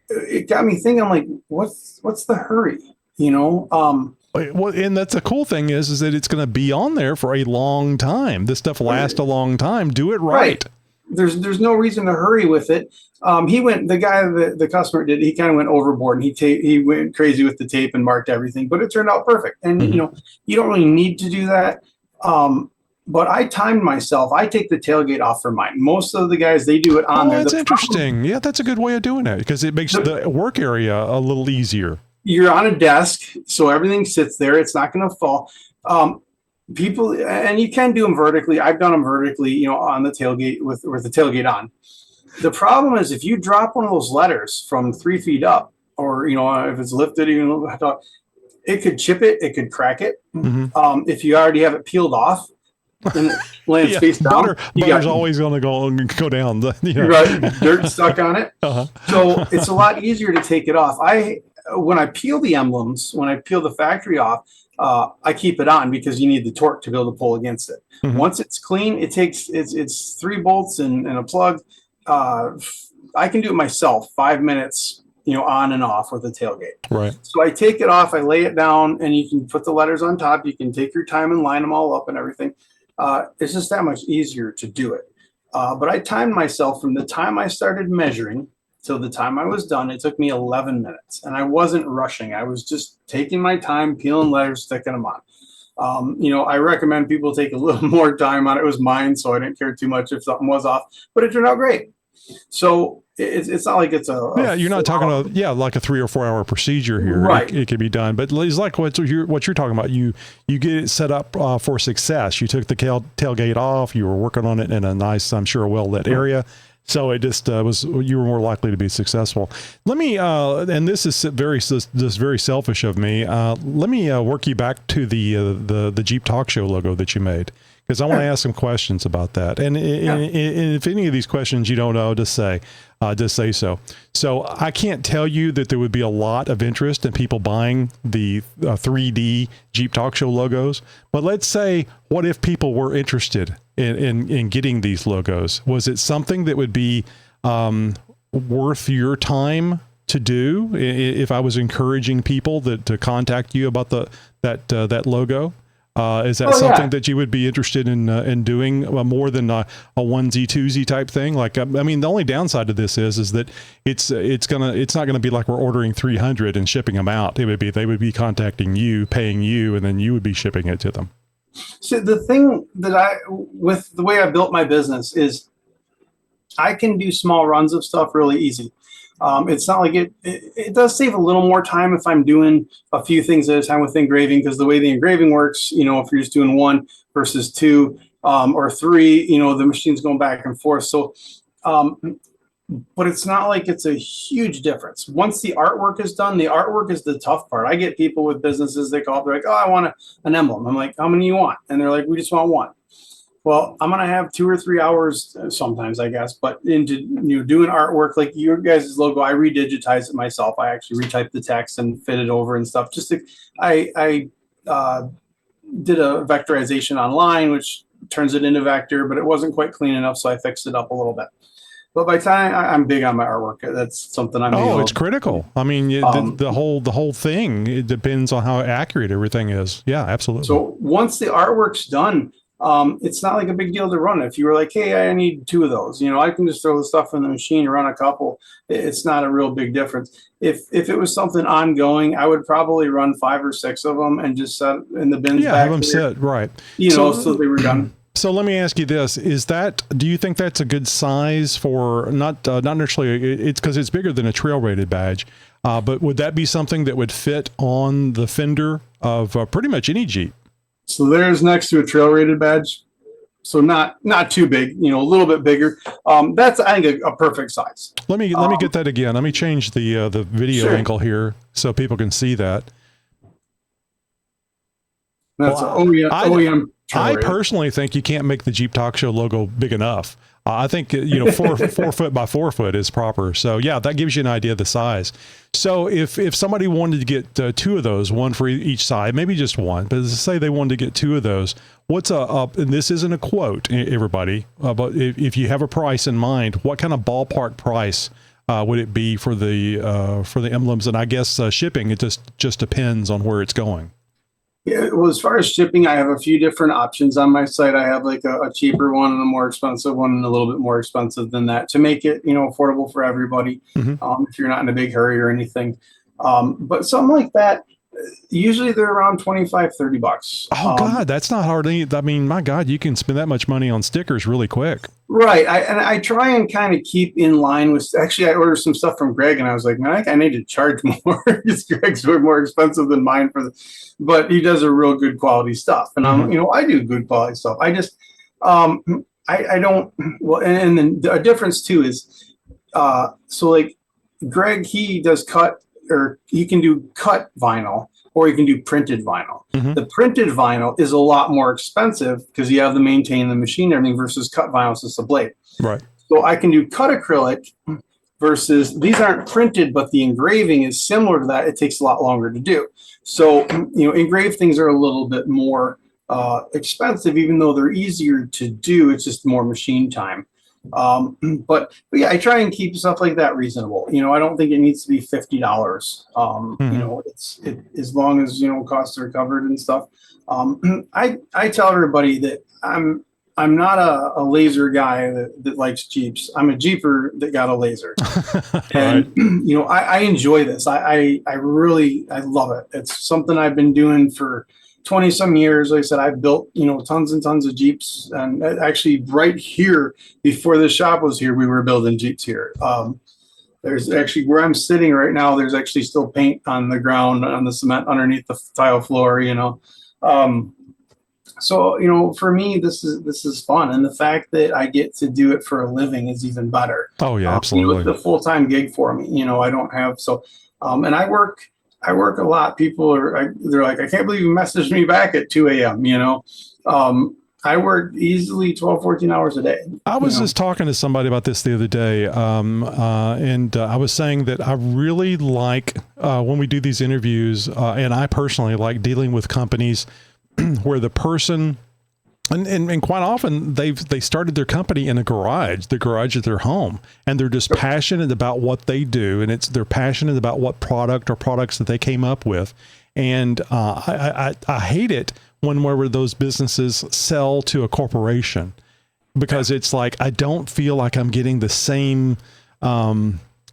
it got me thinking, like, what's the hurry? Well, and that's the cool thing is that it's going to be on there for a long time. This stuff lasts a long time. Do it right. There's no reason to hurry with it. The customer did, he kind of went overboard, and he went crazy with the tape and marked everything, but it turned out perfect. And you don't really need to do that. But I timed myself. I take the tailgate off for mine. Most of the guys, they do it on there. That's interesting. Yeah, that's a good way of doing it because it makes the work area a little easier. You're on a desk, so everything sits there. It's not going to fall. People, and you can do them vertically. I've done them vertically, on the tailgate with the tailgate on. The problem is if you drop one of those letters from 3 feet up, or if it's lifted, it could chip it, it could crack it. If you already have it peeled off and it lands face down, butter's always going to go down. Right, dirt stuck on it. So it's a lot easier to take it off. When I peel the emblems, when I peel the factory off, I keep it on because you need the torque to be able to pull against it. Once it's clean, it's 3 bolts and a plug. I can do it myself, 5 minutes, on and off with the tailgate. Right. So I take it off, I lay it down, and you can put the letters on top. You can take your time and line them all up and everything. It's just that much easier to do it. But I timed myself from the time I started measuring till the time I was done. It took me 11 minutes, and I wasn't rushing. I was just taking my time, peeling letters, sticking them on. I recommend people take a little more time on it. It was mine, so I didn't care too much if something was off, but it turned out great. So it's not like it's you're not talking about like a 3 or 4 hour procedure here. Right. It can be done, but it's like what you're talking about. You get it set up for success. You took the tailgate off. You were working on it in a nice, I'm sure, well-lit area. So it just you were more likely to be successful. Let me, and this is very selfish of me. Let me work you back to the Jeep Talk Show logo that you made, because I want to ask some questions about that. And if any of these questions you don't know, just say so. So I can't tell you that there would be a lot of interest in people buying the 3D Jeep Talk Show logos, but let's say, what if people were interested in getting these logos? Was it something that would be worth your time to do if I was encouraging people to contact you about that logo? Is that something that you would be interested in doing more than a onesie twosie type thing? Like, I mean, the only downside to this is that it's not gonna be like we're ordering 300 and shipping them out. They would be contacting you, paying you, and then you would be shipping it to them. So the thing that with the way I built my business is I can do small runs of stuff really easy. It's not like it does save a little more time if I'm doing a few things at a time with engraving, because the way the engraving works, if you're just doing 1 versus 2 or 3, the machine's going back and forth. So, but it's not like it's a huge difference. Once the artwork is done, the artwork is the tough part. I get people with businesses, they call up, they're like, oh, I want an emblem. I'm like, how many you want? And they're like, we just want 1. Well, I'm going to have 2 or 3 hours sometimes, I guess, but into doing artwork like your guys' logo, I redigitize it myself. I actually retype the text and fit it over and stuff. I did a vectorization online, which turns it into vector, but it wasn't quite clean enough, so I fixed it up a little bit. But by the time I'm big on my artwork, that's something I'm. Oh, it's critical. I mean, the whole thing, it depends on how accurate everything is. Yeah, absolutely. So once the artwork's done, it's not like a big deal to run it. If you were like, hey, I need 2 of those, I can just throw the stuff in the machine, run a couple. It's not a real big difference. If it was something ongoing, I would probably run 5 or 6 of them and just set in the bins. Yeah, have them set right. So they were done. So let me ask you this: do you think that's a good size for not necessarily? It's because it's bigger than a trail rated badge, but would that be something that would fit on the fender of pretty much any Jeep? So there's next to a trail rated badge. So not too big, a little bit bigger. That's, I think, a perfect size. Let me get that again. Let me change the video angle here so people can see that. That's OEM. I personally think you can't make the Jeep Talk Show logo big enough. I think, 4 foot by 4 foot is proper. So yeah, that gives you an idea of the size. So if somebody wanted to get 2 of those, one for each side, maybe just one, but say they wanted to get 2 of those, what's and this isn't a quote, everybody, but if you have a price in mind, what kind of ballpark price would it be for the emblems? And I guess shipping, it just depends on where it's going. Yeah, well, as far as shipping, I have a few different options on my site. I have like a cheaper one and a more expensive one and a little bit more expensive than that to make it, affordable for everybody. If you're not in a big hurry or anything. But something like that, usually they're around $25-$30. Oh God, that's not hardly. I mean, my God, you can spend that much money on stickers really quick. Right. I try and kind of keep in line with, actually, I ordered some stuff from Greg and I was like, man, I need to charge more because Greg's more expensive than mine but he does a real good quality stuff. And I do good quality stuff. I just, I don't, well, and then the difference too is, so like Greg, he does cut, or you can do cut vinyl or you can do printed vinyl. The printed vinyl is a lot more expensive because you have to maintain the machine and everything versus cut vinyl is just a blade. Right. So I can do cut acrylic versus these aren't printed, but the engraving is similar to that. It takes a lot longer to do. So, engraved things are a little bit more expensive, even though they're easier to do. It's just more machine time. But yeah, I try and keep stuff like that reasonable. I don't think it needs to be $50. It's as long as costs are covered and stuff. I tell everybody that I'm not a laser guy that likes Jeeps. I'm a Jeeper that got a laser, and I enjoy this. I really love it. It's something I've been doing for 20 some years. Like I said, I've built, tons and tons of Jeeps, and actually right here before the shop was here, we were building Jeeps here. There's actually where I'm sitting right now, there's actually still paint on the ground, on the cement underneath the tile floor, So, for me, this is fun. And the fact that I get to do it for a living is even better. Oh yeah, absolutely. It's a full-time gig for me. I don't have, and I work a lot. People they're like, I can't believe you messaged me back at 2 a.m. I work easily 12, 14 hours a day. I was just talking to somebody about this the other day. And I was saying that I really like, when we do these interviews, and I personally like dealing with companies where the person, and quite often they started their company in the garage of their home, and they're just passionate about what they do, and they're passionate about what product or products that they came up with. And I hate it whenever those businesses sell to a corporation, because it's like I don't feel like I'm getting the same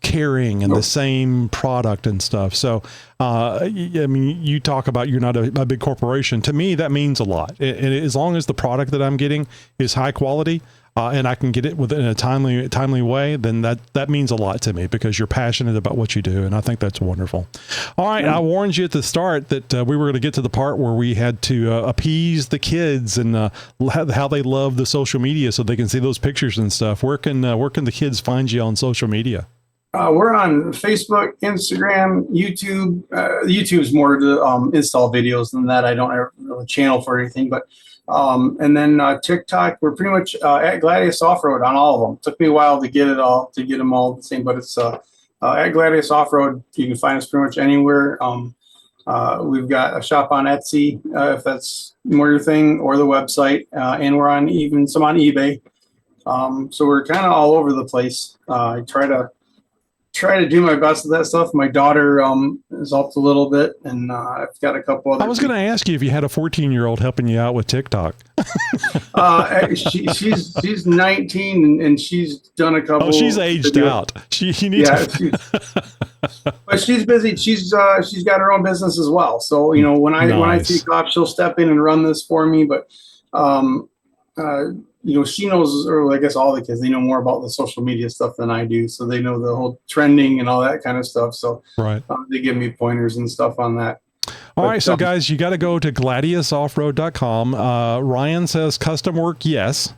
caring and the same product and stuff. So, I mean, you talk about you're not a big corporation. To me, that means a lot. And as long as the product that I'm getting is high quality, and I can get it within a timely way, then that means a lot to me, because you're passionate about what you do. And I think that's wonderful. All right. I warned you at the start that we were going to get to the part where we had to appease the kids and how they love the social media so they can see those pictures and stuff. Where can the kids find you on social media? We're on Facebook, Instagram, YouTube. YouTube's more to install videos than that. I don't have a channel for anything, but and then TikTok. We're pretty much at Gladius Off-Road on all of them. Took me a while to get them all the same, but it's at Gladius Off-Road. You can find us pretty much anywhere. We've got a shop on Etsy, if that's more your thing, or the website, and we're on even some on eBay. So we're kind of all over the place. I try to do my best with that stuff. My daughter is helped a little bit, and I've got a couple other. I was going to ask you if you had a 14-year-old helping you out with TikTok. She's 19 and she's done a couple. Oh, she's aged out. She needs. But she's busy. She's got her own business as well. So when I take off, she'll step in and run this for me. But she knows, or I guess all the kids, they know more about the social media stuff than I do. So they know the whole trending and all that kind of stuff. So they give me pointers and stuff on that. All right. So guys, you got to go to GladiusOffRoad.com. Ryan says custom work. Yes.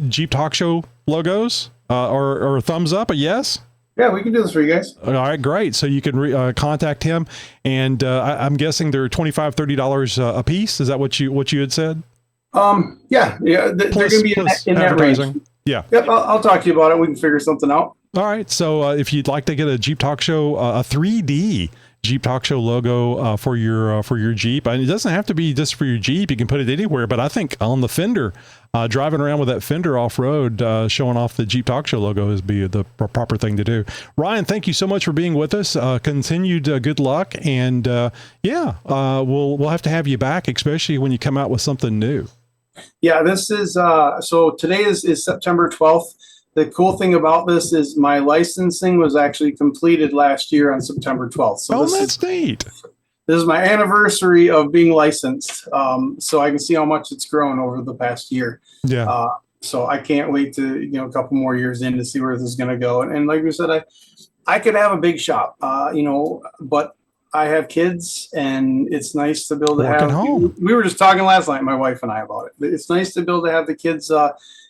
Jeep Talk Show logos, or thumbs up. A yes. Yeah, we can do this for you guys. All right, great. So you can contact him, and I'm guessing they're $25, $30 a piece. Is that what you had said? Yeah. They're going to be in that range. Yeah. Yep. I'll talk to you about it. We can figure something out. All right. So if you'd like to get a Jeep Talk Show, a 3D Jeep Talk Show logo for your Jeep, and it doesn't have to be just for your Jeep. You can put it anywhere. But I think on the fender, driving around with that fender off road, showing off the Jeep Talk Show logo is the proper thing to do. Ryan, thank you so much for being with us. Continued good luck, and we'll have to have you back, especially when you come out with something new. Yeah, this is so today is September 12th. The cool thing about this is my licensing was actually completed last year on September 12th. So that's neat. This is my anniversary of being licensed. So I can see how much it's grown over the past year. Yeah. So I can't wait to, a couple more years in to see where this is going to go. And like we said, I could have a big shop, but I have kids, and it's nice to be able to have home. We were just talking last night, my wife and I, about it. It's nice to be able to have the kids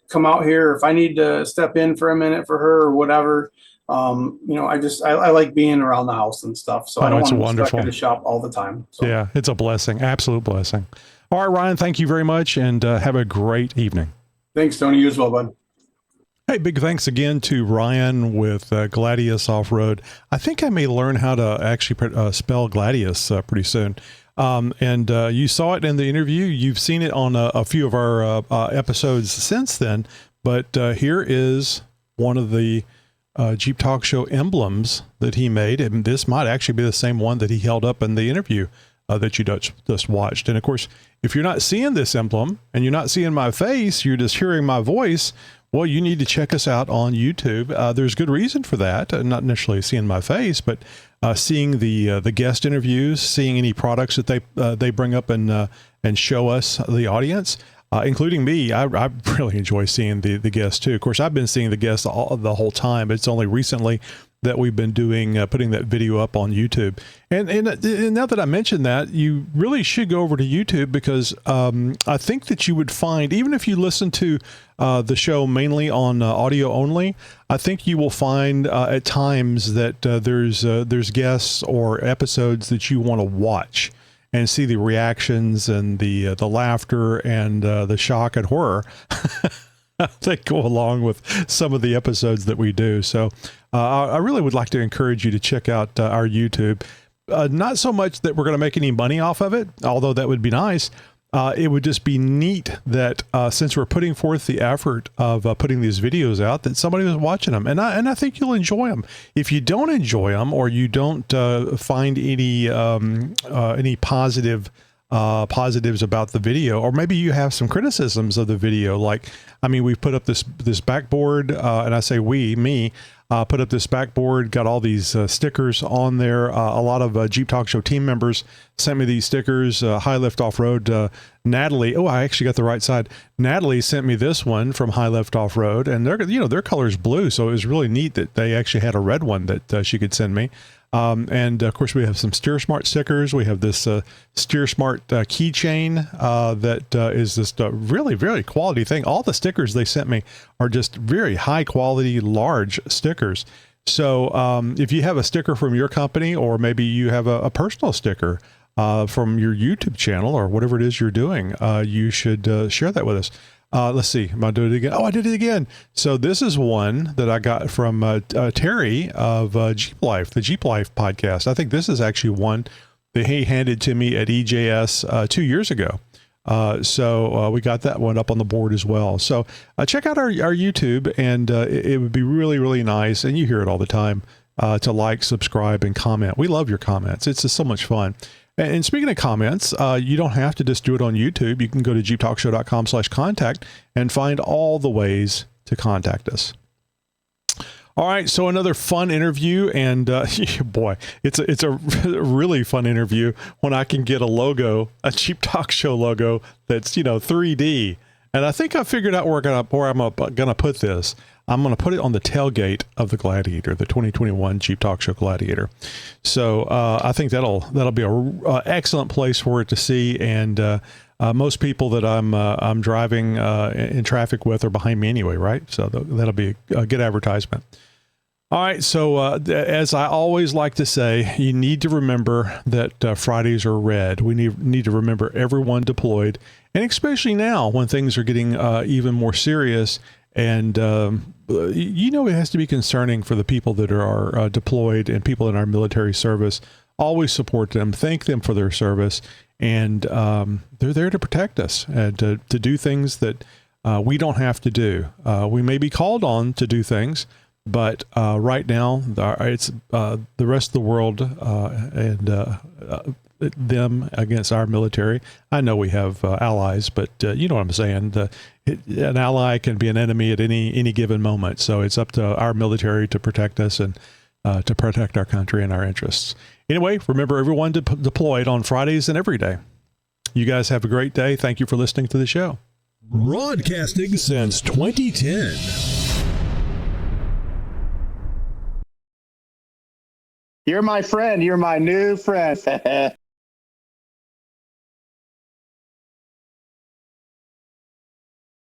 come out here if I need to step in for a minute for her or whatever. I like being around the house and stuff. So I don't want to be stuck in the shop all the time. So. Yeah, it's a blessing. Absolute blessing. All right, Ryan, thank you very much, and have a great evening. Thanks, Tony. You as well, bud. Hey, big thanks again to Ryan with Gladius Off-Road. I think I may learn how to actually spell Gladius pretty soon. And you saw it in the interview. You've seen it on a few of our episodes since then. But here is one of the Jeep Talk Show emblems that he made. And this might actually be the same one that he held up in the interview that you just watched. And of course, if you're not seeing this emblem and you're not seeing my face, you're just hearing my voice, well, you need to check us out on YouTube. There's good reason for that. Not necessarily seeing my face, but seeing the guest interviews, seeing any products that they bring up and show us the audience, including me. I really enjoy seeing the guests too. Of course, I've been seeing the guests the whole time, but it's only recently that we've been doing putting that video up on YouTube. And now that I mentioned that, you really should go over to YouTube, because I think that you would find, even if you listen to the show mainly on audio only, I think you will find at times that there's guests or episodes that you want to watch and see the reactions and the laughter and the shock and horror that go along with some of the episodes that we do. So I really would like to encourage you to check out our YouTube. Not so much that we're going to make any money off of it, although that would be nice. It would just be neat that since we're putting forth the effort of putting these videos out, that somebody was watching them, and I think you'll enjoy them. If you don't enjoy them, or you don't find any positives about the video, or maybe you have some criticisms of the video, like, I mean, we've put up this backboard, and I say me. Put up this backboard, got all these stickers on there. A lot of Jeep Talk Show team members sent me these stickers. High Lift Off-Road, Natalie. Oh, I actually got the right side. Natalie sent me this one from High Lift Off-Road, and their color is blue, so it was really neat that they actually had a red one that she could send me. And of course, we have some Steer Smart stickers. We have this Steer Smart keychain that is just a really, very quality thing. All the stickers they sent me are just very high quality, large stickers. So if you have a sticker from your company, or maybe you have a personal sticker from your YouTube channel or whatever it is you're doing, you should share that with us. Let's see. Am I doing it again? Oh, I did it again. So this is one that I got from Terry of Jeep Life, the Jeep Life podcast. I think this is actually one that he handed to me at EJS 2 years ago. So we got that one up on the board as well. So check out our YouTube, and it would be really, really nice, and you hear it all the time, to like, subscribe, and comment. We love your comments. It's just so much fun. And speaking of comments, you don't have to just do it on YouTube. You can go to xjtalk.com/contact and find all the ways to contact us. All right, so another fun interview, and boy, it's a really fun interview when I can get a Jeep Talk Show logo that's 3D. And I think I figured out where I'm gonna put this. I'm going to put it on the tailgate of the Gladiator, the 2021 Jeep Talk Show Gladiator. So I think that'll be a excellent place for it to see. And most people that I'm driving in traffic with are behind me anyway, right? So that'll be a good advertisement. All right. So as I always like to say, you need to remember that Fridays are red. We need to remember everyone deployed, and especially now when things are getting even more serious. And, it has to be concerning for the people that are deployed and people in our military service. Always support them, thank them for their service. And they're there to protect us and to do things that we don't have to do. We may be called on to do things, but right now it's the rest of the world and them against our military. I know we have allies, but you know what I'm saying. An ally can be an enemy at any given moment. So it's up to our military to protect us and to protect our country and our interests. Anyway, remember everyone deployed on Fridays and every day. You guys have a great day. Thank you for listening to the show. Broadcasting since 2010. You're my friend. You're my new friend.